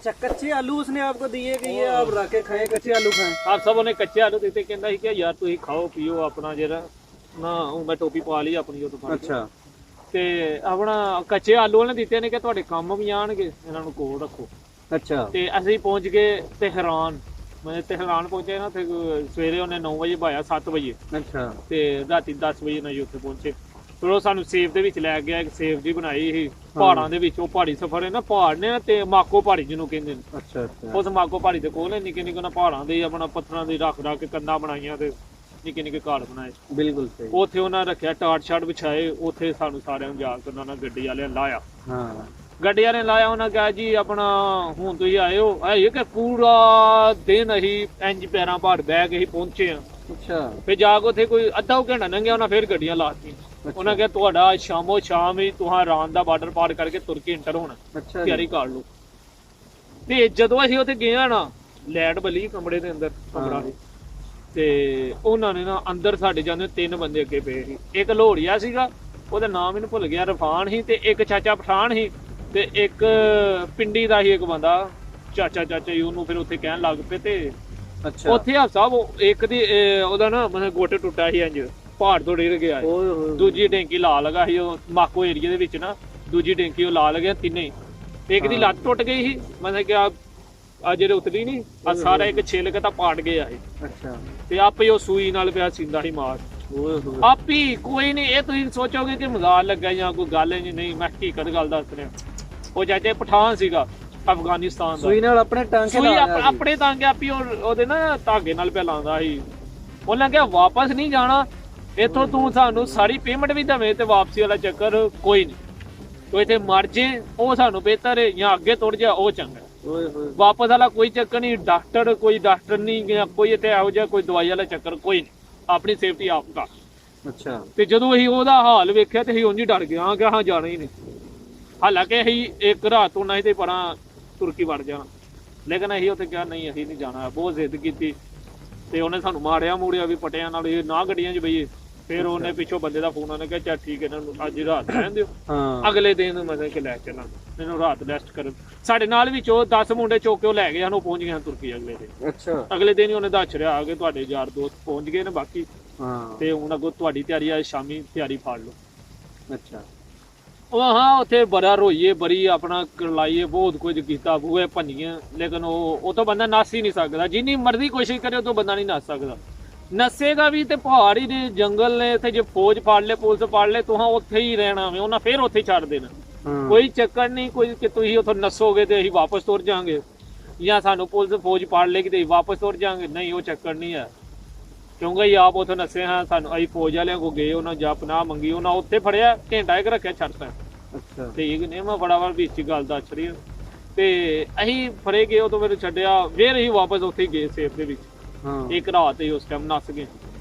अच्छा, कच्चे आलू उसने आपको दिए कि ये आप रख के खाएं, कच्चे आलू खाएं? आप सब ਉਹਨੇ ਕੱਚੇ ਆਲੂ ਦਿੱਤੇ ਕਹਿੰਦਾ ਸੀ ਕਿ ਯਾਰ ਤੁਸੀਂ ਖਾਓ ਪੀਓ ਆਪਣਾ ਜਿਹੜਾ ਨਾ ਉਹ ਮੈਂ ਟੋਪੀ ਪਾ ਲਈ ਆਪਣੀ ਉਹ ਤੋਂ ਫੜ ਕੇ। अच्छा ਤੇ ਆਪਣਾ ਕੱਚੇ ਆਲੂ ਉਹਨੇ ਦਿੱਤੇ ਨੇ ਕਿ ਤੁਹਾਡੇ ਕੰਮ ਵੀ ਆਣਗੇ ਇਹਨਾਂ ਨੂੰ ਕੋਲ ਰੱਖੋ। अच्छा ਤੇ ਅਸੀਂ ਪਹੁੰਚ ਗਏ ਤਹਿਰਾਨ। ਮੈਂ ਤਹਿਰਾਨ ਪਹੁੰਚੇ ਨਾ ਤੇ ਸਵੇਰੇ ਉਹਨੇ 9 ਵਜੇ ਭਾਇਆ 7 ਵਜੇ अच्छा ਤੇ ਰਾਤੀ 10 ਵਜੇ ਨਾਲ ਉੱਥੇ ਪਹੁੰਚੇ। ਫਿਰ ਉਹ ਸਾਨੂੰ ਸੇਫ ਦੇ ਵਿੱਚ ਲੈ ਗਿਆ, ਇੱਕ ਸੇਫ ਜੀ ਬਣਾਈ ਸੀ ਪਹਾੜਾਂ ਦੇ ਵਿੱਚ। ਉਹ ਪਹਾੜੀ ਸਫ਼ਰ ਹੈ ਨਾ, ਪਹਾੜ ਨੇ ਤੇ ਮਾਕੋ ਪਹਾੜੀ ਜਿਹਨੂੰ ਕਹਿੰਦੇ ਨੇ। अच्छा अच्छा ਉਸ ਮਾਕੋ ਪਹਾੜੀ ਦੇ ਕੋਲ ਨਿੱਕੇ ਨਿੱਕੇ ਨਾ ਪਹਾੜਾਂ ਦੇ ਆਪਣਾ ਪੱਥਰਾਂ ਦੀ ਰੱਖ ਕੇ ਕੰਧਾਂ ਬਣਾਈਆਂ ਤੇ ਨਿੱਕੇ ਨਿੱਕੇ ਘਰ ਬਣਾਏ। बिल्कुल सही। ਉੱਥੇ ਉਹਨਾਂ ਰੱਖਿਆ ਟਾਟ ਛਾਟ ਵਿਛਾਏ। ਉੱਥੇ ਸਾਨੂੰ ਸਾਰਿਆਂ ਨੂੰ ਜਾ ਕੇ ਉਹਨਾਂ ਨਾਲ ਗੱਡੀ ਵਾਲਿਆਂ ਨੇ ਲਾਇਆ। हाँ ਗੱਡੀ ਵਾਲਿਆਂ ਨੇ ਲਾਇਆ। ਉਹਨਾਂ ਕਿਹਾ ਜੀ ਆਪਣਾ ਹੁਣ ਤੁਸੀਂ ਆਏ ਹੋ ਇਹ ਕਿ ਪੂਰਾ ਦਿਨ ਅਸੀਂ ਇੰਜ ਪੈਰਾਂ ਭਾੜ ਬਹਿ ਕੇ ਅਸੀਂ ਪਹੁੰਚੇ ਆ। अच्छा ਫਿਰ ਜਾ ਕੇ ਉੱਥੇ ਕੋਈ ਅੱਧਾ ਕੁ ਘੰਟਾ ਲੰਘਿਆ, ਉਹਨਾਂ ਫਿਰ ਗੱਡੀਆਂ ਲਾਤੀਆਂ। ਉਹਨਾਂ ਕਿਹਾ ਤੁਹਾਡਾ ਸ਼ਾਮੋ ਸ਼ਾਮ ਹੀ ਤੁਹਾਂ ਰਾਨ ਦਾ ਬਾਰਡਰ ਪਾਰ ਕਰਕੇ ਤੁਰ ਕੇ ਇੰਟਰ ਹੋਣਾ, अच्छा ਤਿਆਰੀ ਕਰ ਲਓ। ਤੇ ਜਦੋਂ ਅਸੀਂ ਉੱਥੇ ਗਏ ਆ ਨਾ, ਲਾਈਟ ਬਲੀ ਕਮਰੇ ਦੇ ਅੰਦਰ ਕਮਰਾ ਦੇ ਤੇ ਉਹਨਾਂ ਨੇ ਨਾ ਅੰਦਰ ਸਾਡੇ ਜਾਂਦੇ 3 ਬੰਦੇ ਅੱਗੇ ਪਏ ਸੀ। ਇੱਕ ਲੋਹੜੀਆ ਸੀਗਾ, ਉਹਦਾ ਨਾਮ ਮੈਨੂੰ ਭੁੱਲ ਗਿਆ, ਰਫਾਨ ਸੀ, ਤੇ ਇੱਕ ਚਾਚਾ ਪਠਾਨ ਸੀ, ਤੇ ਇੱਕ ਪਿੰਡੀ ਦਾ ਹੀ ਇੱਕ ਬੰਦਾ ਚਾਚਾ ਜੀ ਉਹਨੂੰ ਫਿਰ ਉੱਥੇ ਕਹਿਣ ਲੱਗ ਪਏ। ਤੇ अच्छा ਉੱਥੇ ਆ ਸਾਹਿਬ ਇੱਕ ਦੀ ਉਹਦਾ ਨਾ ਮਤਲਬ ਗੋਟੇ ਟੁੱਟਾ ਸੀ ਇੰਜ ਪਹਾੜ ਤੋਂ ਡਿੱਗ ਗਿਆ। ओए होए ਦੂਜੀ ਡੈਂਕੀ ਲਾ ਲਗਾ ਸੀ ਉਹ ਮਾਕੋ ਏਰੀਆ ਦੇ ਵਿੱਚ ਨਾ, ਦੂਜੀ ਡੈਂਕੀ ਉਹ ਲਾ ਲਗਿਆ ਤਿੰਨੇ। ਤੇ ਇੱਕ ਦੀ ਲੱਤ ਟੁੱਟ ਗਈ ਸੀ, ਮਤਲਬ ਕਿ ਆ ਜਿਹੜੇ ਉਤਰੀ ਨਹੀਂ ਆ ਸਾਰਾ ਇੱਕ ਛਿਲਕ ਤਾਂ ਪਾਟ ਗਿਆ ਇਹ। अच्छा ਤੇ ਆਪੇ ਉਹ ਸੂਈ ਨਾਲ ਪਿਆ ਸਿੰਦਾ ਹੀ ਮਾਰ। ओए होए ਆਪੀ ਕੋਈ ਨਹੀਂ, ਇਹ ਤੁਸੀਂ ਸੋਚੋਗੇ ਕਿ ਮਜ਼ਾਕ ਲੱਗਾ ਜਾਂ ਕੋਈ ਗੱਲ ਨਹੀਂ, ਮੈਂ ਹਕੀਕਤ ਗੱਲ ਦੱਸ ਰਿਹਾ। ਉਹ ਚਾਚੇ ਪਠਾਨ ਸੀਗਾ ਅਫਗਾਨਿਸਤਾਨ ਦਾ। ਸੂਈ ਨਾਲ ਆਪਣੇ ਟਾਂਕੇ ਸੂਈ ਲਾ ਲਿਆ ਸੀ। ਆਪਣੇ ਟਾਂਗੇ ਆਪੀ ਉਹਦੇ ਨਾ ਧਾਗੇ ਨਾਲ ਪਿਆ ਲਾਉਂਦਾ ਸੀ। ਉਹਨਾਂ ਕਿਹਾ ਵਾਪਸ ਨਹੀਂ ਜਾਣਾ ਇੱਥੋਂ, ਤੂੰ ਸਾਨੂੰ ਸਾਰੀ ਪੇਮੈਂਟ ਵੀ ਦੇਵੇਂ ਤੇ ਵਾਪਸੀ ਵਾਲਾ ਚੱਕਰ ਕੋਈ ਨਹੀਂ। ਤੂੰ ਇੱਥੇ ਮਰ ਜੇ ਉਹ ਸਾਨੂੰ ਬਿਹਤਰ ਹੈ, ਜਾਂ ਅੱਗੇ ਤੁਰ ਜਾ ਉਹ ਚੰਗਾ। ओए होए ਵਾਪਸ ਵਾਲਾ ਕੋਈ ਚੱਕਰ ਨਹੀਂ, ਡਾਕਟਰ ਕੋਈ ਡਾਕਟਰ ਨਹੀਂ ਗਿਆ, ਕੋਈ ਇੱਥੇ ਇਹੋ ਜਿਹਾ ਕੋਈ ਦਵਾਈ ਵਾਲਾ ਚੱਕਰ ਕੋਈ ਨਹੀਂ, ਆਪਣੀ ਸੇਫਟੀ ਆਪ ਕਰ। अच्छा ਤੇ ਜਦੋਂ ਅਸੀਂ ਉਹਦਾ ਹਾਲ ਵੇਖਿਆ ਤੇ ਅਸੀਂ ਉਂਝ ਹੀ ਡਰ ਗਏ। ਹਾਂ ਕਿ ਹਾਂ ਜਾਣਾ ਹੀ ਨਹੀਂ। ਹਾਲਾਂਕਿ ਅਸੀਂ ਇੱਕ ਰਾਤ ਤੋਂ ਨਹੀਂ ਤੇ ਪਰਾਂ ਤੁਰਕੀ ਵੜ ਜਾਣਾ, ਲੇਕਿਨ ਅਸੀਂ ਉੱਥੇ ਕਿਹਾ ਨਹੀਂ ਅਸੀਂ ਨਹੀਂ ਜਾਣਾ। ਬਹੁਤ ਜ਼ਿੱਦ ਕੀਤੀ ਤੇ ਉਹਨੇ ਸਾਨੂੰ ਮਾਰਿਆ ਮੂੜਿਆ ਵੀ ਪਟਿਆਂ ਨਾਲ, ਇਹ ਨਾ ਗੱਡੀਆਂ 'ਚ ਬਈਏ। ਫਿਰ ਉਹਨੇ ਪਿੱਛੋਂ ਬੰਦੇ ਦਾ ਫੋਨ ਆਉਣਾ ਕਿ ਚੱਲ ਠੀਕ ਹੈ ਇਹਨਾਂ ਨੂੰ ਅੱਜ ਰਾਤ ਰਹਿਣ ਦਿਓ, हाँ ਅਗਲੇ ਦਿਨ ਮਤਲਬ ਕਿ ਲੈ ਚੱਲਾਂ ਇਹਨੂੰ ਰਾਤ ਰੈਸਟ ਕਰਨ। ਸਾਡੇ ਨਾਲ ਵਿੱਚ ਉਹ 10 ਮੁੰਡੇ ਚੁੱਕ ਕੇ ਉਹ ਲੈ ਗਏ ਸਾਨੂੰ, ਪਹੁੰਚ ਗਏ ਤੁਰਕੀ ਅਗਲੇ ਦਿਨ। अच्छा ਅਗਲੇ ਦਿਨ ਹੀ ਉਹਨੇ ਦੱਸ ਰਿਹਾ ਆ ਕੇ ਤੁਹਾਡੇ ਯਾਰ ਦੋਸਤ ਪਹੁੰਚ ਗਏ ਨੇ ਬਾਕੀ, हाँ ਤੇ ਹੁਣ ਅੱਗੋਂ ਤੁਹਾਡੀ ਤਿਆਰੀ ਆ, ਸ਼ਾਮੀ ਤਿਆਰੀ ਫੜ ਲਓ। अच्छा ਉਹ ਹਾਂ ਉੱਥੇ ਬੜਾ ਰੋਈਏ, ਬੜੀ ਆਪਣਾ ਕਰਲਾਈਏ, ਬਹੁਤ ਕੁਝ ਕੀਤਾ, ਬੂਹੇ ਭੰਨੀਆਂ, ਲੇਕਿਨ ਉਹ ਤੋਂ ਬੰਦਾ ਨੱਸ ਹੀ ਨਹੀਂ ਸਕਦਾ। ਜਿੰਨੀ ਮਰਜ਼ੀ ਕੋਸ਼ਿਸ਼ ਕਰੇ ਉਹ ਤੋਂ ਬੰਦਾ ਨਹੀਂ ਨੱਸ ਸਕਦਾ। ਨੱਸੇਗਾ ਵੀ ਤੇ ਪਹਾੜ ਹੀ ਨੇ, ਜੰਗਲ ਨੇ, ਇੱਥੇ ਜੇ ਫੌਜ ਫੜ ਲੈ, ਪੁਲਿਸ ਫੜ ਲੈ, ਤੁਹਾਂ ਉੱਥੇ ਹੀ ਰਹਿਣਾ ਵੇ, ਉਹਨਾਂ ਫੇਰ ਉੱਥੇ ਹੀ ਛੱਡ ਦੇਣਾ। हाँ ਕੋਈ ਚੱਕਰ ਨਹੀਂ ਕੋਈ ਕਿ ਤੁਸੀਂ ਉੱਥੋਂ ਨੱਸੋਗੇ ਤੇ ਅਸੀਂ ਵਾਪਸ ਤੁਰ ਜਾਾਂਗੇ, ਜਾਂ ਸਾਨੂੰ ਪੁਲਿਸ ਫੌਜ ਫੜ ਲੇਗੀ ਤੇ ਅਸੀਂ ਵਾਪਸ ਤੁਰ ਜਾਾਂਗੇ। ਨਹੀਂ, ਉਹ ਚੱਕਰ ਨਹੀਂ ਹੈ, ਕਿਉਂਕਿ ਅਸੀਂ ਆਪ ਉੱਥੋਂ ਨੱਸੇ ਹਾਂ। ਸਾਨੂੰ ਅਸੀਂ ਫੌਜ ਵਾਲਿਆਂ ਕੋਲ ਗਏ, ਉਹਨਾਂ ਜਾ ਪਨਾਹ ਮੰਗੀ, ਉਹਨਾਂ ਉੱਥੇ ਫੜਿਆ, ਘੰਟਾ ਇੱਕ ਰੱਖਿਆ, ਛੱਡਤਾ। अच्छा ਠੀਕ ਨੇ, ਮੈਂ ਬੜਾ ਵਾਰ ਵਿੱਚ ਗੱਲ ਦੱਸ ਰਹੀ ਹਾਂ। ਤੇ ਅਸੀਂ ਫੜੇ ਗਏ, ਉਦੋਂ ਮੈਨੂੰ ਛੱਡਿਆ, ਫਿਰ ਅਸੀਂ ਵਾਪਸ ਉੱਥੇ ਹੀ ਗਏ ਸੇਫ ਦੇ ਵਿੱਚ। हाँ ਇੱਕ ਰਾਤ ਹੀ ਉਸ ਟਾਈਮ ਨੱਸ ਗਏ।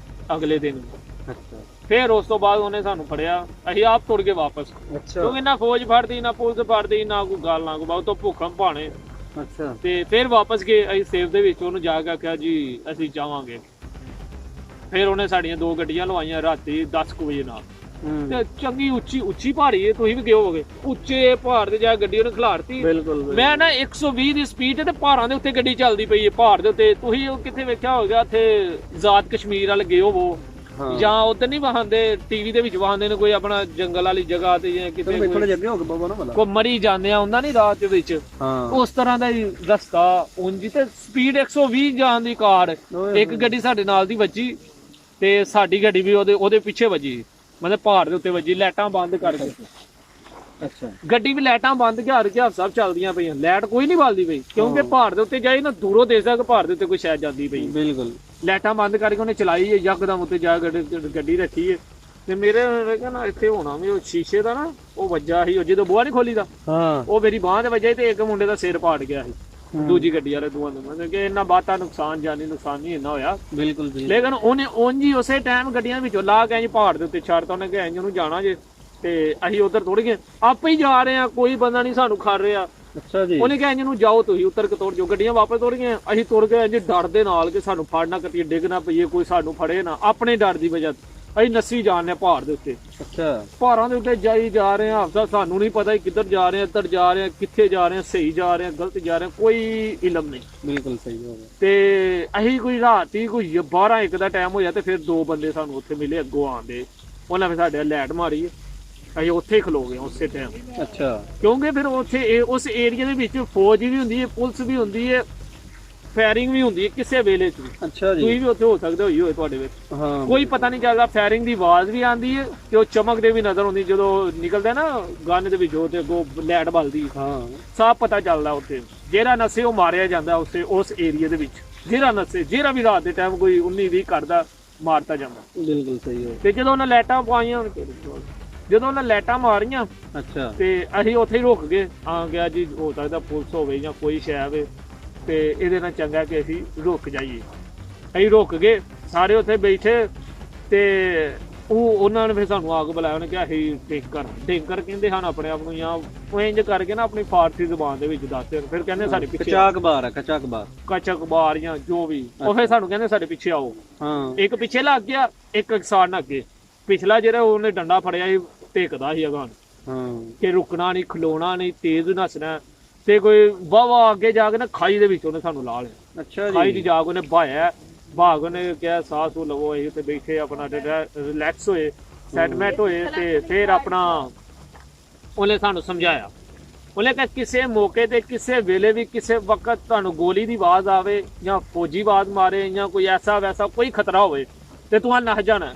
ਅਗਲੇ ਦਿਨ अच्छा ਫਿਰ ਉਸ ਤੋਂ ਬਾਅਦ ਉਹਨੇ ਸਾਨੂੰ ਫੜਿਆ, ਅਸੀਂ ਆਪ ਤੁਰ ਗਏ ਵਾਪਸ, अच्छा ਕਿਉਂਕਿ ਨਾ ਫੌਜ ਫੜਦੀ, ਨਾ ਪੁਲਿਸ ਫੜਦੀ, ਨਾ ਕੋਈ ਗੱਲ, ਨਾ ਕੋਈ ਬਾਤ, ਤੋਂ ਭੁੱਖਮ ਭਾਣੇ। अच्छा ਤੇ ਫਿਰ ਵਾਪਸ ਗਏ ਅਸੀਂ ਸੇਫ ਦੇ ਵਿੱਚ। ਉਹਨੂੰ ਜਾ ਕੇ ਕਿਹਾ ਜੀ ਅਸੀਂ ਜਾਵਾਂਗੇ। ਫਿਰ ਉਹਨੇ ਸਾਡੀਆਂ 2 ਗੱਡੀਆਂ ਲਵਾਈਆਂ ਰਾਤੀ 10 ਕੁ ਵਜੇ ਨਾਲ। ਤੇ ਚੰਗੀ ਉੱਚੀ ਪਹਾੜੀ ਹੈ, ਤੁਸੀਂ ਵੀ ਗਏ ਹੋਗੇ, ਉੱਚੇ ਪਹਾੜ ਤੇ ਜਾ ਗੱਡੀ ਉਹਨੇ ਖਿਲਾਰਤੀ। बिल्कुल ਮੈਂ ਨਾ 120 ਦੀ ਸਪੀਡ ਤੇ ਪਹਾੜਾਂ ਦੇ ਉੱਤੇ ਗੱਡੀ ਚੱਲਦੀ ਪਈ ਹੈ, ਪਹਾੜ ਦੇ ਉੱਤੇ। ਤੁਸੀਂ ਉਹ ਕਿੱਥੇ ਵੇਖਿਆ ਹੋਵੇਗਾ, ਇੱਥੇ ਆਜ਼ਾਦ ਕਸ਼ਮੀਰ ਵੱਲ ਗਏ ਹੋਵੋ, हाँ ਜਾਂ ਉਧਰ ਨਹੀਂ ਵਹਾਂਦੇ, ਟੀਵੀ ਦੇ ਵਿੱਚ ਵਹਾਂਦੇ ਨੇ ਕੋਈ ਆਪਣਾ ਜੰਗਲ ਵਾਲੀ ਜਗ੍ਹਾ ਤੇ, ਜਾਂ ਕਿਤੇ थोड़ा ਕੋਈ जल्दी होगा बाबा ना वाला ਕੋਈ ਮਰੀ ਜਾਂਦੇ ਆ, ਹੁੰਦਾ ਨਹੀਂ ਰਾਤ ਦੇ ਵਿੱਚ। हाँ ਉਸ ਤਰ੍ਹਾਂ ਦਾ ਹੀ ਰਸਤਾ, ਉਂਝ ਤੇ ਸਪੀਡ 120 ਜਾਣ ਦੀ ਕਾਰ। ਇੱਕ ਗੱਡੀ ਸਾਡੇ ਨਾਲ ਦੀ ਵੱਜੀ ਤੇ ਸਾਡੀ ਗੱਡੀ ਵੀ ਉਹਦੇ ਪਿੱਛੇ ਵੱਜੀ, ਮਤਲਬ ਪਹਾੜ ਦੇ ਉੱਤੇ ਵੱਜੀ, ਲਾਈਟਾਂ ਬੰਦ ਕਰਕੇ। अच्छा ਗੱਡੀ ਵੀ ਲਾਈਟਾਂ ਬੰਦ ਕੇ ਸਭ ਚੱਲਦੀਆਂ ਪਈਆਂ, ਲਾਈਟ ਕੋਈ ਨਹੀਂ ਬਲਦੀ ਪਈ, ਕਿਉਂਕਿ ਪਹਾੜ ਦੇ ਉੱਤੇ ਜਾਈ ਨਾ ਦੂਰੋਂ ਦੇਖ ਸਕ ਪਹਾੜ ਦੇ ਉੱਤੇ ਕੋਈ ਸ਼ਾਇਦ ਜਾਂਦੀ ਪਈ। बिल्कुल ਲਾਈਟਾਂ ਬੰਦ ਕਰਕੇ ਉਹਨੇ ਚਲਾਈ ਹੈ, ਯਕਦਮ ਉੱਤੇ ਜਾ ਗੱਡੀ ਰੱਖੀ ਹੈ। ਤੇ ਮੇਰੇ ਨਾ ਇੱਥੇ ਹੋਣਾ ਵੀ ਉਹ ਸ਼ੀਸ਼ੇ ਦਾ ਨਾ ਉਹ ਵੱਜਾ ਸੀ, ਉਹ ਜਦੋਂ ਬੂਹਾ ਨਹੀਂ ਖੋਲੀ ਦਾ, हाँ ਉਹ ਮੇਰੀ ਬਾਂਹ ਤੇ ਵੱਜਿਆ ਤੇ ਇੱਕ ਮੁੰਡੇ ਦਾ ਸਿਰ ਪਾੜ ਗਿਆ ਸੀ। ਦੂਜੀ ਗੱਡੀ ਵਾਲੇ ਦੋਵਾਂ ਦਾ, ਮਤਲਬ ਕਿ ਇੰਨਾ ਬਾਤਾਂ ਨੁਕਸਾਨ, ਜਾਨੀ ਨੁਕਸਾਨ ਨਹੀਂ ਇੰਨਾ ਹੋਇਆ। बिल्कुल बिल्कुल ਲੇਕਿਨ ਉਹਨੇ ਉਂਝ ਹੀ ਉਸੇ ਟਾਈਮ ਗੱਡੀਆਂ ਵਿੱਚੋਂ ਲਾ ਕੇ ਪਹਾੜ ਦੇ ਉੱਤੇ ਛੱਡਤਾ। ਉਹਨੇ ਕਿਹਾ ਇੰਜ ਨੂੰ ਜਾਣਾ ਜੇ, ਤੇ ਅਸੀਂ ਉਧਰ ਤੁਰ ਗਏ, ਆਪੇ ਹੀ ਜਾ ਰਹੇ ਆ, ਕੋਈ ਬੰਦਾ ਨਹੀਂ ਸਾਨੂੰ ਖੜ ਰਿਹਾ। अच्छा जी ਉਹਨੇ ਕਿਹਾ ਇੰਜ ਨੂੰ ਜਾਓ, ਤੁਸੀਂ ਉੱਤਰ ਕੇ ਤੁਰ ਜਾਓ। ਗੱਡੀਆਂ ਵਾਪਸ ਤੁਰ ਗਏ, ਅਸੀਂ ਤੁਰ ਗਏ ਇੰਜ ਡਰ ਦੇ ਨਾਲ ਕਿ ਸਾਨੂੰ ਫੜ ਨਾ ਕਰੀਏ, ਡਿੱਗ ਨਾ ਪਈਏ, ਕੋਈ ਸਾਨੂੰ ਫੜੇ ਨਾ, ਆਪਣੇ ਡਰ ਦੀ ਵਜ੍ਹਾ। ਅਸੀਂ ਨੱਸੀ ਜਾਣੇ ਪਹਾੜ ਦੇ ਉੱਤੇ। ਅੱਛਾ ਪਹਾੜਾਂ ਦੇ ਉੱਤੇ ਜਾਈ ਜਾ ਰਹੇ ਹਾਂ, ਹਫਤਾ ਸਾਨੂੰ ਨਹੀਂ ਪਤਾ ਕਿੱਧਰ ਜਾ ਰਹੇ ਹਾਂ, ਇੱਧਰ ਜਾ ਰਹੇ ਹਾਂ, ਕਿੱਥੇ ਜਾ ਰਹੇ ਹਾਂ, ਸਹੀ ਜਾ ਰਹੇ ਹਾਂ, ਗਲਤ ਜਾ ਰਹੇ ਹਾਂ, ਕੋਈ ਇਲਮ ਨਹੀਂ। ਬਿਲਕੁਲ ਸਹੀ ਹੋ ਗਿਆ। ਤੇ ਅਸੀਂ ਕੋਈ ਰਾਤੀ ਕੋਈ 12-1 ਦਾ ਟਾਈਮ ਹੋਇਆ ਤੇ ਫਿਰ 2 ਬੰਦੇ ਸਾਨੂੰ ਉੱਥੇ ਮਿਲੇ ਅੱਗੋਂ ਆਉਂਦੇ, ਉਹਨਾਂ ਨੇ ਸਾਡੇ ਲੈਟ ਮਾਰੀ, ਅਸੀਂ ਉੱਥੇ ਹੀ ਖਲੋ ਗਏ ਉਸੇ ਟਾਈਮ। ਅੱਛਾ ਕਿਉਂਕਿ ਫਿਰ ਉੱਥੇ ਉਸ ਏਰੀਆ ਦੇ ਵਿੱਚ ਫੌਜ ਵੀ ਹੁੰਦੀ ਹੈ, ਪੁਲਿਸ ਵੀ ਹੁੰਦੀ ਹੈ, ਫਾਇਰਿੰਗ ਵੀ ਹੁੰਦੀ ਹੈ ਕਿਸੇ ਵੇਲੇ 'ਚ ਵੀ। ਅੱਛਾ ਜੀ। ਤੁਸੀਂ ਵੀ ਉੱਥੇ ਹੋ ਸਕਦੇ ਹੋਈ ਤੁਹਾਡੇ ਵਿੱਚ, ਹਾਂ ਕੋਈ ਪਤਾ ਨਹੀਂ ਚੱਲਦਾ। ਫਾਇਰਿੰਗ ਦੀ ਆਵਾਜ਼ ਵੀ ਆਉਂਦੀ ਹੈ ਤੇ ਉਹ ਚਮਕਦੇ ਵੀ ਨਜ਼ਰ ਆਉਂਦੀ ਜਦੋਂ ਨਿਕਲਦਾ ਨਾ ਗਨ ਦੇ ਵਿੱਚੋਂ ਤੇ ਅੱਗੋਂ ਲਾਈਟ ਬਲਦੀ, ਹਾਂ ਸਭ ਪਤਾ ਚੱਲਦਾ ਉੱਥੇ। ਜਿਹੜਾ ਨਸ਼ੇ ਉਹ ਮਾਰਿਆ ਜਾਂਦਾ ਉਸ ਏਰੀਆ ਦੇ ਵਿੱਚ, ਜਿਹੜਾ ਨਸ਼ੇ ਜਿਹੜਾ ਵੀ ਰਾਤ ਦੇ ਟਾਈਮ ਕੋਈ 19-20 ਕਰਦਾ ਮਾਰਤਾ ਜਾਂਦਾ। ਬਿਲਕੁਲ ਸਹੀ ਹੋ। ਤੇ ਜਦੋਂ ਉਹਨਾਂ ਲਾਈਟਾਂ ਪਾਈਆਂ, ਜਦੋਂ ਉਹਨਾਂ ਲਾਈਟਾਂ ਮਾਰੀਆਂ ਅੱਛਾ ਤੇ ਅਸੀਂ ਉੱਥੇ ਹੀ ਰੁਕ ਗਏ। ਆ ਗਿਆ ਜੀ, ਹੋ ਸਕਦਾ ਪੁਲਿਸ ਹੋਵੇ ਜਾਂ ਕੋਈ ਸ਼ੈ ਹੋਵੇ, ਤੇ ਇਹਦੇ ਨਾਲ ਚੰਗਾ ਕਿ ਅਸੀਂ ਰੁਕ ਜਾਈਏ। ਅਸੀਂ ਰੁਕ ਗਏ, ਸਾਰੇ ਉੱਥੇ ਬੈਠੇ, ਤੇ ਉਹਨਾਂ ਨੇ ਫਿਰ ਸਾਨੂੰ ਆਗ ਬੁਲਾਇਆ। ਉਹਨੇ ਕਿਹਾ ਅਸੀਂ ਟੈਂਕਰ ਕਹਿੰਦੇ ਹਨ ਆਪਣੇ ਆਪ ਨੂੰ, ਜਾਂ ਉਹ ਇੰਜ ਕਰਕੇ ਨਾ ਆਪਣੀ ਫਾਰਸੀ ਜ਼ੁਬਾਨ ਦੇ ਵਿੱਚ ਦੱਸਦੇ, ਫਿਰ ਕਹਿੰਦੇ ਸਾਡੇ ਪਿੱਛੇ ਕਚਾਕਬਾਰ ਕਚਕਬਾਰ ਜਾਂ ਜੋ ਵੀ, ਉਹ ਫਿਰ ਸਾਨੂੰ ਕਹਿੰਦੇ ਸਾਡੇ ਪਿੱਛੇ ਆਓ। ਹਾਂ ਇੱਕ ਪਿੱਛੇ ਲੱਗ ਗਿਆ, ਇੱਕ ਕਿਸਾਨ ਅੱਗੇ। ਪਿਛਲਾ ਜਿਹੜਾ ਉਹਨੇ ਡੰਡਾ ਫੜਿਆ ਸੀ, ਟੇਕਦਾ ਸੀ ਅਗਾਂ ਹਾਂ ਕਿ ਰੁਕਣਾ ਨਹੀਂ, ਖਲੋਣਾ ਨਹੀਂ, ਤੇਜ਼ ਨੱਸਣਾ। ਤੇ ਕੋਈ ਵਾਵਾ ਅੱਗੇ ਜਾ ਕੇ ਨਾ ਖਾਈ ਦੇ ਵਿੱਚ ਉਹਨੇ ਸਾਨੂੰ ਲਾ ਲਿਆ। ਅੱਛਾ ਜੀ। ਖਾਈ ਦੀ ਜਾ ਕੇ ਉਹਨੇ ਭਾਇਆ, ਭਾਗ ਉਹਨੇ ਕਿਹਾ ਸਾਹ ਸੂ ਲਵੋ, ਅਸੀਂ ਤੇ ਬੈਠੇ ਆਪਣਾ ਰਿਲੈਕਸ ਹੋਏ, ਸੈਟਮੈਂਟ ਹੋਏ। ਤੇ ਫਿਰ ਆਪਣਾ ਉਹਨੇ ਸਾਨੂੰ ਸਮਝਾਇਆ, ਉਹਨੇ ਕਿਹਾ ਕਿਸੇ ਮੌਕੇ ਤੇ ਕਿਸੇ ਵੇਲੇ ਵੀ ਕਿਸੇ ਵਕਤ ਤੁਹਾਨੂੰ ਗੋਲੀ ਦੀ ਆਵਾਜ਼ ਆਵੇ ਜਾਂ ਫੌਜੀ ਆਵਾਜ਼ ਮਾਰੇ ਜਾਂ ਕੋਈ ਐਸਾ ਵੈਸਾ ਕੋਈ ਖਤਰਾ ਹੋਵੇ ਤੇ ਤੁਹਾਨੂੰ ਨੱਸ ਜਾਣਾ।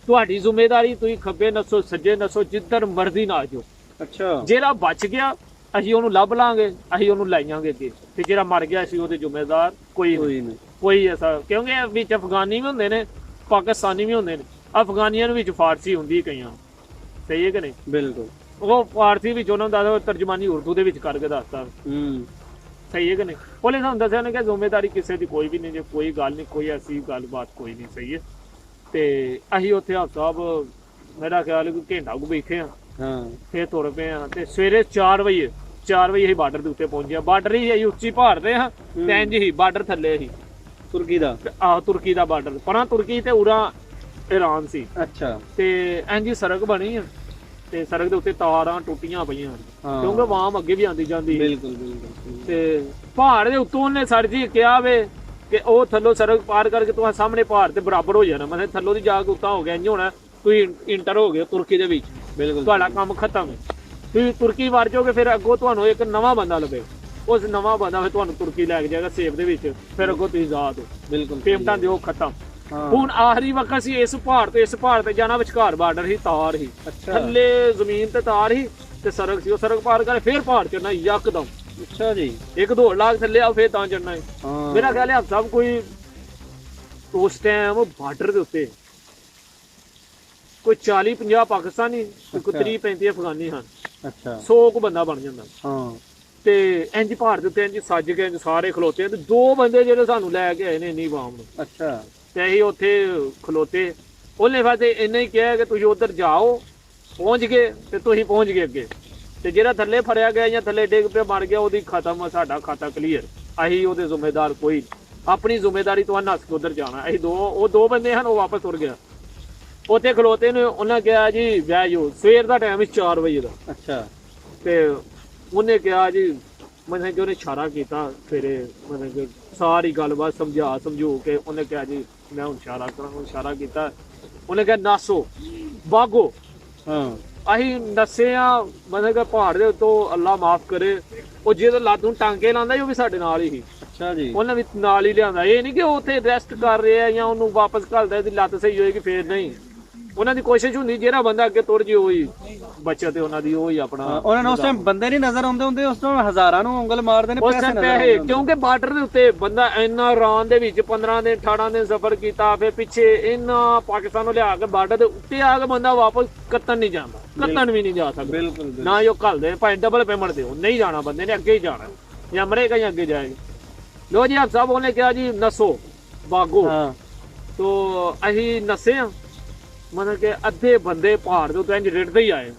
ਤੁਹਾਡੀ ਜ਼ਿੰਮੇਵਾਰੀ, ਤੁਸੀਂ ਖੱਬੇ ਨੱਸੋ ਸੱਜੇ ਨੱਸੋ, ਜਿੱਧਰ ਮਰਜ਼ੀ ਨਾ ਜਾਓ। ਅੱਛਾ ਜਿਹੜਾ ਬਚ ਗਿਆ ਅਸੀਂ ਉਹਨੂੰ ਲੱਭ ਲਾਂਗੇ, ਅਸੀਂ ਉਹਨੂੰ ਲੈ ਜਾਵਾਂਗੇ ਅੱਗੇ, ਤੇ ਜਿਹੜਾ ਮਰ ਗਿਆ ਅਸੀਂ ਉਹਦੇ ਜ਼ਿੰਮੇਦਾਰ ਕੋਈ ਨਹੀਂ। ਕੋਈ ਐਸਾ, ਕਿਉਂਕਿ ਵਿੱਚ ਅਫਗਾਨੀ ਵੀ ਹੁੰਦੇ ਨੇ, ਪਾਕਿਸਤਾਨੀ ਵੀ ਹੁੰਦੇ ਨੇ। ਅਫਗਾਨੀਆਂ ਵਿੱਚ ਫਾਰਸੀ ਹੁੰਦੀ ਕਈਆਂ, ਸਹੀ ਹੈ ਕਿ ਨਹੀਂ? ਬਿਲਕੁਲ। ਉਹ ਫਾਰਸੀ ਵਿੱਚ ਉਹਨਾਂ ਨੂੰ ਦੱਸ, ਤਰਜਮਾਨੀ ਉਰਦੂ ਦੇ ਵਿੱਚ ਕਰਕੇ ਦੱਸਦਾ, ਸਹੀ ਹੈ ਕਿ ਨਹੀਂ? ਉਹਨੇ ਸਾਨੂੰ ਦੱਸਿਆ ਉਹਨੇ ਕਿ ਜ਼ਿੰਮੇਦਾਰੀ ਕਿਸੇ ਦੀ ਕੋਈ ਵੀ ਨਹੀਂ, ਜੇ ਕੋਈ ਗੱਲ ਨਹੀਂ, ਕੋਈ ਐਸੀ ਗੱਲਬਾਤ ਕੋਈ ਨਹੀਂ, ਸਹੀ ਹੈ। ਤੇ ਅਸੀਂ ਉੱਥੇ ਸਾਹਿਬ ਮੇਰਾ ਖਿਆਲ ਕੋਈ ਘੰਟਾ ਕੁ ਬੈਠੇ ਹਾਂ, ਫਿਰ ਤੁਰ ਪਏ ਹਾਂ। ਤੇ ਸਵੇਰੇ 4 ਵਜੇ ਅਸੀਂ ਬਾਰਡਰ ਦੇ ਉੱਤੇ ਪਹੁੰਚੇ। ਬਾਰਡਰ ਹੀ ਅਸੀਂ ਉੱਚੀ ਪਹਾੜ ਤੇ ਹਾਂ, ਤੇ ਇੰਝ ਹੀ ਬਾਰਡਰ ਥੱਲੇ ਸੀ ਤੁਰਕੀ ਦਾ। ਤੁਰਕੀ ਦਾ ਬਾਰਡਰ, ਪਰਾਂ ਤੁਰਕੀ ਤੇ ਉਰਾਂ ਈਰਾਨ ਸੀ। ਅੱਛਾ। ਤੇ ਇੰਝ ਹੀ ਸੜਕ ਬਣੀ ਆ, ਤੇ ਸੜਕ ਦੇ ਉੱਤੇ ਤਾਰਾਂ ਟੁੱਟੀਆਂ ਪਈਆਂ, ਕਿਉਂਕਿ ਆਵਾਮ ਅੱਗੇ ਵੀ ਆਉਂਦੀ ਜਾਂਦੀ। ਬਿਲਕੁਲ ਬਿਲਕੁਲ। ਤੇ ਪਹਾੜ ਦੇ ਉੱਤੋਂ ਉਹਨੇ ਸਰ ਜੀ ਕਿਹਾ ਵੇ ਕਿ ਉਹ ਥੱਲੋਂ ਸੜਕ ਪਾਰ ਕਰਕੇ ਤੁਸੀਂ ਸਾਹਮਣੇ ਪਹਾੜ ਤੇ ਬਰਾਬਰ ਹੋ ਜਾਣਾ, ਮਤਲਬ ਥੱਲੋਂ ਦੀ ਜਾ ਕੇ ਉੱਤਾਂ ਹੋ ਗਿਆ, ਇੰਝ ਹੋਣਾ ਤੁਸੀਂ ਇੰਟਰ ਹੋ ਗਏ ਤੁਰਕੀ ਦੇ ਵਿੱਚ। ਬਿਲਕੁਲ, ਤੁਹਾਡਾ ਕੰਮ ਖਤਮ ਹੈ। ਤੁਸੀਂ ਤੁਰਕੀ ਵੜ ਜਾਓਗੇ, ਫਿਰ ਅੱਗੋਂ ਤੁਹਾਨੂੰ ਇੱਕ ਨਵਾਂ ਬੰਦਾ ਲੱਭੇ, ਉਸ ਨਵਾਂ ਬੰਦਾ ਫਿਰ ਤੁਹਾਨੂੰ ਤੁਰਕੀ ਲੈ ਕੇ ਜਾਏਗਾ ਸੇਫ ਦੇ ਵਿੱਚ, ਫਿਰ ਅੱਗੋਂ ਤੁਸੀਂ ਆਜ਼ਾਦ ਹੋ। ਬਿਲਕੁਲ, ਪੇਮੈਂਟਾਂ ਦਿਓ, ਖਤਮ। ਹੁਣ ਆਖਰੀ ਵਕਤ ਸੀ, ਇਸ ਪਹਾੜ ਤੇ ਜਾਣਾ, ਵਿਚਕਾਰ ਬਾਰਡਰ ਸੀ, ਤਾਰ ਸੀ, ਥੱਲੇ ਜ਼ਮੀਨ ਤੇ ਤਾਰ ਸੀ, ਤੇ ਸੜਕ ਸੀ। ਉਹ ਸੜਕ ਪਾਰ ਕਰ ਫਿਰ ਪਹਾੜ ਚੜਨਾ ਯਕਦਮ। ਅੱਛਾ ਜੀ। ਇੱਕ ਦੌੜ ਲਾ ਕੇ ਥੱਲੇ ਆਓ, ਫਿਰ ਤਾਂ ਚੜਨਾ ਹੈ। ਮੇਰਾ ਖਿਆਲ ਹੈ ਸਭ ਕੋਈ ਉਸ ਟਾਈਮ ਬਾਰਡਰ ਦੇ ਉੱਤੇ ਕੋਈ 40-50 ਪਾਕਿਸਤਾਨੀ, ਕੋਈ 30-35 ਅਫਗਾਨੀ ਹਨ। ਅੱਛਾ। 100 ਕੁ ਬੰਦਾ ਬਣ ਜਾਂਦਾ। ਹਾਂ। ਤੇ ਇੰਜ ਪਹਾੜ ਦੇ ਉੱਤੇ ਇੰਜ ਸੱਜ ਕੇ ਸਾਰੇ ਖਲੋਤੇ, ਤੇ 2 ਬੰਦੇ ਜਿਹੜੇ ਸਾਨੂੰ ਲੈ ਕੇ ਆਏ ਨੇ ਇੰਨੀ ਆਵਾਮ ਨੂੰ। ਅੱਛਾ। ਤੇ ਅਸੀਂ ਉੱਥੇ ਖਲੋਤੇ, ਉਹਨੇ ਫਿਰ ਤੇ ਇੰਨਾ ਹੀ ਕਿਹਾ ਕਿ ਤੁਸੀਂ ਉੱਧਰ ਜਾਓ, ਪਹੁੰਚ ਗਏ ਤੇ ਤੁਸੀਂ ਪਹੁੰਚ ਗਏ ਅੱਗੇ, ਤੇ ਜਿਹੜਾ ਥੱਲੇ ਫੜਿਆ ਗਿਆ ਜਾਂ ਥੱਲੇ ਡਿੱਗ ਪਿਆ ਮਰ ਗਿਆ, ਉਹਦੀ ਖਤਮ, ਸਾਡਾ ਖਾਤਾ ਕਲੀਅਰ। ਅਸੀਂ ਉਹਦੇ ਜ਼ਿੰਮੇਦਾਰ ਕੋਈ, ਆਪਣੀ ਜ਼ਿੰਮੇਦਾਰੀ ਤੋਂ ਨੱਸ ਕੇ ਉੱਧਰ ਜਾਣਾ। ਅਸੀਂ ਉਹ 2 ਬੰਦੇ ਹਨ, ਉਹ ਵਾਪਸ ਤੁਰ ਗਿਆ। ਉੱਥੇ ਖਲੋਤੇ ਨੇ, ਉਹਨਾਂ ਕਿਹਾ ਜੀ ਬਹਿ ਜਾਓ। ਸਵੇਰ ਦਾ ਟਾਈਮ ਸੀ 4 ਵਜੇ ਦਾ। ਅੱਛਾ। ਤੇ ਉਹਨੇ ਕਿਹਾ ਜੀ, ਮਤਲਬ ਕਿ ਉਹਨੇ ਇਸ਼ਾਰਾ ਕੀਤਾ, ਫਿਰ ਮਤਲਬ ਕਿ ਸਾਰੀ ਗੱਲਬਾਤ ਸਮਝੋ ਕੇ ਉਹਨੇ ਕਿਹਾ ਜੀ ਮੈਂ ਹੁਣ ਇਸ਼ਾਰਾ ਕਰਾਂ, ਇਸ਼ਾਰਾ ਕੀਤਾ। ਉਹਨੇ ਕਿਹਾ ਨਾਸੋ ਬਾਗੋ। ਹਾਂ। ਅਸੀਂ ਨੱਸੇ ਆ, ਮਤਲਬ ਕਿ ਪਹਾੜ ਦੇ ਉੱਤੋਂ, ਅੱਲਾ ਮਾਫ ਕਰੇ, ਉਹ ਜਿਹਦੇ ਲੱਤ ਨੂੰ ਟਾਂਕੇ ਲਾਉਂਦਾ ਉਹ ਵੀ ਸਾਡੇ ਨਾਲ ਹੀ ਸੀ। ਅੱਛਾ ਜੀ। ਉਹਨੇ ਵੀ ਨਾਲ ਹੀ ਲਿਆਂਦਾ। ਇਹ ਨਹੀਂ ਕਿ ਉਹ ਉੱਥੇ ਰੈਸਟ ਕਰ ਰਿਹਾ ਜਾਂ ਉਹਨੂੰ ਵਾਪਸ ਘੱਲਦਾ, ਇਹਦੀ ਲੱਤ ਸਹੀ ਹੋਏਗੀ ਫੇਰ ਨਹੀਂ। ਉਹਨਾਂ ਦੀ ਕੋਸ਼ਿਸ਼ ਹੁੰਦੀ ਜਿਹੜਾ ਬੰਦਾ ਅੱਗੇ ਤੁਰ ਜੇ ਉਹੀ ਬੱਚਤ ਹੈ ਉਹਨਾਂ ਦੀ, ਉਹੀ ਆਪਣਾ। ਉਹਨਾਂ ਨੂੰ ਉਸ ਟਾਈਮ ਬੰਦੇ ਨਹੀਂ ਨਜ਼ਰ ਆਉਂਦੇ ਹੁੰਦੇ, ਉਸ ਟਾਈਮ ਹਜ਼ਾਰਾਂ ਨੂੰ ਉਂਗਲ ਮਾਰਦੇ ਨੇ ਪੈਸੇ, ਕਿਉਂਕਿ ਬਾਰਡਰ ਦੇ ਉੱਤੇ ਬੰਦਾ ਇੰਨਾ ਇਰਾਨ ਦੇ ਵਿੱਚ 15 ਦਿਨ 18 ਦਿਨ ਸਫ਼ਰ ਕੀਤਾ, ਫਿਰ ਪਿੱਛੇ ਇਹਨਾਂ ਪਾਕਿਸਤਾਨ ਨੂੰ ਲਿਆ ਕੇ ਬਾਰਡਰ ਦੇ ਉੱਤੇ ਆ ਕੇ ਬੰਦਾ ਵਾਪਸ ਕੱਤਣ ਨਹੀਂ ਜਾਂਦਾ, ਕੱਤਣ ਵੀ ਨਹੀਂ ਜਾ ਸਕਦਾ। ਬਿਲਕੁਲ। ਨਾ ਉਹ ਘੱਲਦੇ, ਭਾਵੇਂ ਡਬਲ ਪੇਮੈਂਟ ਦਿਓ, ਨਹੀਂ ਜਾਣਾ ਬੰਦੇ ਨੇ, ਅੱਗੇ ਹੀ ਜਾਣਾ, ਜਾਂ ਮਰੇਗਾ ਜਾਂ ਅੱਗੇ ਜਾਏਗਾ। ਲੋ ਜੀ ਆਪ ਸਾਹਿਬ ਉਹਨੇ ਕਿਹਾ ਜੀ ਨਸੋ ਬਾਗੋ। ਤੋ ਅਸੀਂ ਨਸੇ ਆ, ਮਤਲਬ ਕਿ ਅੱਧੇ ਬੰਦੇ ਪਹਾੜ ਦੇ ਉੱਤੇ ਇੰਜ ਰੇੜਦੇ ਹੀ ਆਏ,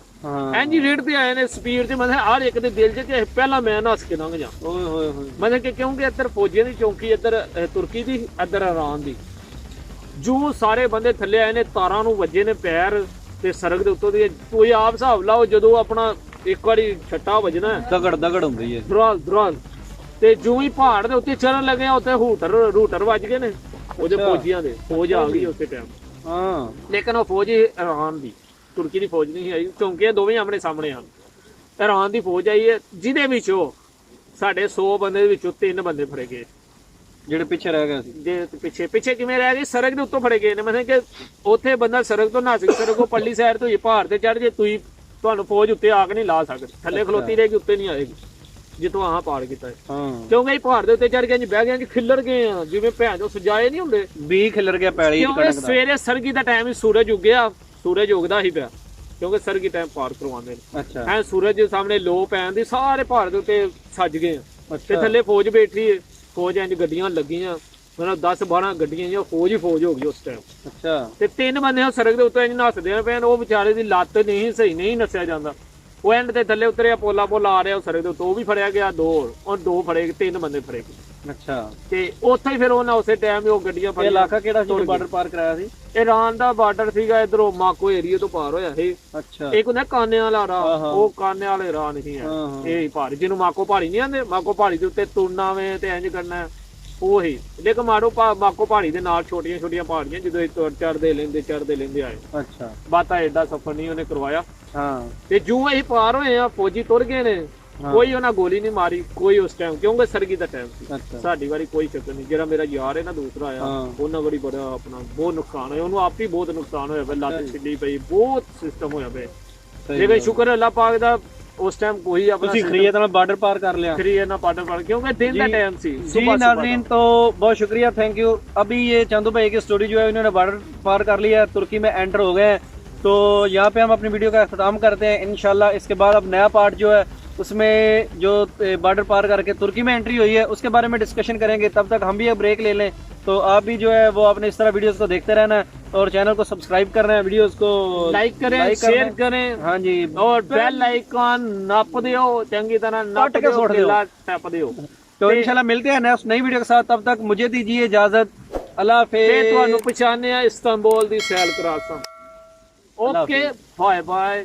ਇੰਜ ਰੇੜਦੇ ਆਏ ਨੇ ਸਪੀਡ ਚ, ਮਤਲਬ ਹਰ ਇੱਕ ਦੇ ਦਿਲ ਚ ਕਿ ਪਹਿਲਾਂ ਮੈਂ ਨੱਸ ਕੇ ਲੰਘ ਜਾ। ਮਤਲਬ ਕਿ ਕਿਉਂਕਿ ਇੱਧਰ ਫੌਜੀਆਂ ਦੀ ਚੌਂਕੀ, ਇੱਧਰ ਤੁਰਕੀ ਦੀ, ਇੱਧਰ ਈਰਾਨ ਦੀ, ਜੋ ਸਾਰੇ ਬੰਦੇ ਥੱਲੇ ਆਏ ਨੇ, ਤਾਰਾਂ ਨੂੰ ਵੱਜੇ ਨੇ ਪੈਰ ਤੇ ਸੜਕ ਦੇ ਉੱਤੋਂ ਦੀ। ਕੋਈ ਆਪ ਹਿਸਾਬ ਲਾਓ, ਜਦੋਂ ਆਪਣਾ ਇੱਕ ਵਾਰੀ ਛੱਟਾ ਵੱਜਣਾ ਦਗੜ ਹੁੰਦੀ ਹੈ ਦਰਾਲ ਤੇ ਜੋ ਹੀ ਪਹਾੜ ਦੇ ਉੱਤੇ ਚੜਨ ਲੱਗੇ ਉੱਥੇ ਰੂਟਰ ਵੱਜ ਗਏ ਨੇ ਉਹਦੇ ਫੌਜੀਆਂ ਦੇ। ਫੌਜ ਆ ਗਈ ਉਸੇ ਟਾਈਮ। ਹਾਂ ਲੇਕਿਨ ਉਹ ਫੌਜ ਇਰਾਨ ਦੀ, ਤੁਰਕੀ ਦੀ ਫੌਜ ਨਹੀਂ ਆਈ, ਕਿਉਂਕਿ ਇਹ ਦੋਵੇਂ ਆਪਣੇ ਸਾਹਮਣੇ ਹਨ। ਇਰਾਨ ਦੀ ਫੌਜ ਆਈ ਹੈ, ਜਿਹਦੇ ਵਿੱਚੋਂ ਸਾਡੇ 100 ਬੰਦੇ ਦੇ ਵਿੱਚੋਂ 3 ਬੰਦੇ ਫੜੇ ਗਏ, ਜਿਹੜੇ ਪਿੱਛੇ ਰਹਿ ਗਏ ਸੀ। ਜੇ ਪਿੱਛੇ ਕਿਵੇਂ ਰਹਿ ਗਏ? ਸੜਕ ਦੇ ਉੱਤੋਂ ਫੜੇ ਗਏ ਨੇ। ਮਤਲਬ ਕਿ ਉੱਥੇ ਬੰਦਾ ਸੜਕ ਤੋਂ ਨੱਸ ਕੇ ਸੜਕ ਪੱਲੀ ਸਾਈਡ ਤੋਂ ਪਹਾੜ ਤੇ ਚੜ ਜੇ, ਤੁਹਾਨੂੰ ਫੌਜ ਉੱਤੇ ਆ ਕੇ ਨਹੀਂ ਲਾ ਸਕਦੀ, ਥੱਲੇ ਖਲੋਤੀ ਰਹੇਗੀ, ਉੱਤੇ ਨਹੀਂ ਆਏਗੀ ਜਿੱਥੋਂ ਆਹ ਪਾਰ ਕੀਤਾ ਹੈ। ਕਿਉਂਕਿ ਇਹ ਪਹਾੜ ਦੇ ਉੱਤੇ ਚੜ ਕੇ ਬਹਿ ਗਏ, ਖਿੱਲਰ ਗਏ ਆ ਜਿਵੇਂ ਭੈਣ ਜੋ ਸਜਾਏ ਨਹੀਂ ਹੁੰਦੇ, ਵੀ ਖਿਲਰ ਗਿਆ ਪੈਲੀ। ਕਿਉਂਕਿ ਸਵੇਰੇ ਸਰਗੀ ਦਾ ਟਾਈਮ ਹੀ ਸੂਰਜ ਉੱਗਿਆ, ਸੂਰਜ ਉੱਗਦਾ ਹੀ ਪਿਆ, ਕਿਉਂਕਿ ਸਰਗੀ ਟਾਈਮ ਪਾਰ ਕਰਵਾਉਂਦੇ ਨੇ। ਅੱਛਾ ਐ ਸੂਰਜ ਦੇ ਸਾਹਮਣੇ ਲੋ ਪੈਣ ਦੀ ਸਾਰੇ ਪਹਾੜ ਦੇ ਉੱਤੇ ਸੱਜ ਗਏ ਆ ਤੇ ਥੱਲੇ ਫੌਜ ਬੈਠੀ ਹੈ। ਫੌਜ ਇੰਜ ਗੱਡੀਆਂ ਲੱਗੀਆਂ, ਮਤਲਬ 10-12 ਗੱਡੀਆਂ ਜਾਂ ਫੌਜ ਹੀ ਫੌਜ ਹੋ ਗਈ ਉਸ ਟਾਈਮ। ਅੱਛਾ ਤੇ 3 ਬੰਦੇ ਉਹ ਸੜਕ ਦੇ ਉੱਤੇ ਇੰਜ ਨੱਸਦੇ ਪਏ, ਉਹ ਵਿਚਾਰੇ ਦੀ ਲੱਤ ਨਹੀਂ ਸਹੀ, ਨਹੀਂ ਨੱਸਿਆ ਜਾਂਦਾ। ਉਹ ਐਂਡ ਤੇ ਥੱਲੇ ਉਤਰਿਆ, ਪੋਲਾ ਆ ਰਿਹਾ ਉਹ ਸੜਕ ਦੇ ਉੱਤੇ, ਉਹ ਵੀ ਫੜਿਆ ਗਿਆ। 2 ਫੜੇ ਗਏ, 3 ਬੰਦੇ ਫੜੇ ਗਏ। ਅੱਛਾ ਤੇ ਉੱਥੇ ਹੀ ਫਿਰ ਉਹਨਾਂ ਉਸੇ ਟਾਈਮ ਹੀ ਉਹ ਗੱਡੀਆਂ ਇਹ ਇਲਾਕਾ ਕਿਹੜਾ ਸੀ ਬਾਰਡਰ ਪਾਰ ਕਰਾਇਆ ਸੀ? ਇਰਾਨ ਦਾ ਬਾਰਡਰ ਸੀਗਾ, ਇਧਰੋਂ ਮਾਕੋ ਏਰੀਆ ਤੋਂ ਪਾਰ ਹੋਇਆ ਇਹ। ਅੱਛਾ ਇੱਕ ਹੁੰਦਾ ਕਾਨੇ ਵਾਲਾ ਰਾਹ, ਉਹ ਕਾਨੇ ਵਾਲੇ ਰਾਹ ਨਹੀਂ ਹੈ, ਇਹ ਪਹਾੜੀ ਜਿਹਨੂੰ ਮਾਕੋ ਪਹਾੜੀ ਨਹੀਂ ਆਂਦੇ। ਮਾਕੋ ਪਹਾੜੀ ਦੇ ਉੱਤੇ ਤੁਰਨਾ ਵੇ ਤੇ ਇੰਜ ਕਰਨਾ ਉਹੀ। ਲੇਕਿਨ ਮਾਕੋ ਪਹਾੜੀ ਦੇ ਨਾਲ ਛੋਟੀਆਂ ਪਹਾੜੀਆਂ, ਜਦੋਂ ਚੜਦੇ ਲੈਂਦੇ ਆਏ। ਅੱਛਾ ਬਾਤਾ ਐਡਾ ਸਫ਼ਰ ਨਹੀਂ ਉਹਨੇ ਕਰਵਾਇਆ। ਹਾਂ ਤੇ ਜੋ ਅਸੀਂ ਪਾਰ ਹੋਏ ਆ, ਫੌਜੀ ਤੁਰ ਗਏ ਨੇ, ਕੋਈ ਉਹਨਾਂ ਗੋਲੀ ਨਹੀਂ ਮਾਰੀ ਕੋਈ ਉਸ ਟਾਈਮ, ਕਿਉਂਕਿ ਸਰਗੀ ਦਾ ਟਾਈਮ ਸੀ। ਸਾਡੀ ਵਾਰੀ ਕੋਈ ਚੱਕਰ ਨਹੀਂ। ਜਿਹੜਾ ਮੇਰਾ ਯਾਰ ਹੈ ਨਾ ਦੂਸਰਾ ਆਇਆ, ਉਹਨਾਂ ਵਾਰੀ ਬੜਾ ਆਪਣਾ ਬਹੁਤ ਨੁਕਸਾਨ ਹੋਇਆ, ਉਹਨੂੰ ਆਪ ਹੀ ਬਹੁਤ ਨੁਕਸਾਨ ਹੋਇਆ, ਲੱਤ ਛਿੱਲੀ ਪਈ, ਬਹੁਤ ਸਿਸਟਮ ਹੋਇਆ ਪਿਆ। ਲੇਕਿਨ ਸ਼ੁਕਰ ਅੱਲਾਹ ਪਾਕ ਦਾ, ਉਸ टाइम कोई अपना खरीद बॉर्डर पार कर लिया, बॉर्डर पार, क्योंकि दिन का टाइम सी। जी नाज़रीन, तो बहुत शुक्रिया, थैंक यू। अभी ये चंदू भाई की स्टोरी जो है, इन्होंने बॉर्डर पार कर लिया, तुर्की में एंटर हो गए हैं। तो यहाँ पे हम अपनी वीडियो का अख्ताम करते हैं इंशाल्लाह। इसके बाद अब नया पार्ट जो है उसमें जो बॉर्डर पार करके तुर्की में एंट्री हुई है उसके बारे में डिस्कशन करेंगे। तब तक हम भी एक ब्रेक ले लें। तो आप भी जो है वो अपने इस तरह वीडियोस को देखते रहना है और चैनल को सब्सक्राइब करना है, वीडियोस को लाइक करें, शेयर करें। हाँ जी, और बेल आइकॉन नप दियो, चंगी तरह नप दियो। तो इंशाल्लाह मिलते हैं नई वीडियो के साथ। तब तक मुझे दीजिए इजाजत, अल्लाह हाफिज़। ਤੁਹਾਨੂੰ ਪਛਾਣਿਆ ਇਸਤਾਂਬੁਲ ਦੀ ਸੈਲ ਕਰਾਸਾਂ। Okay, bye bye.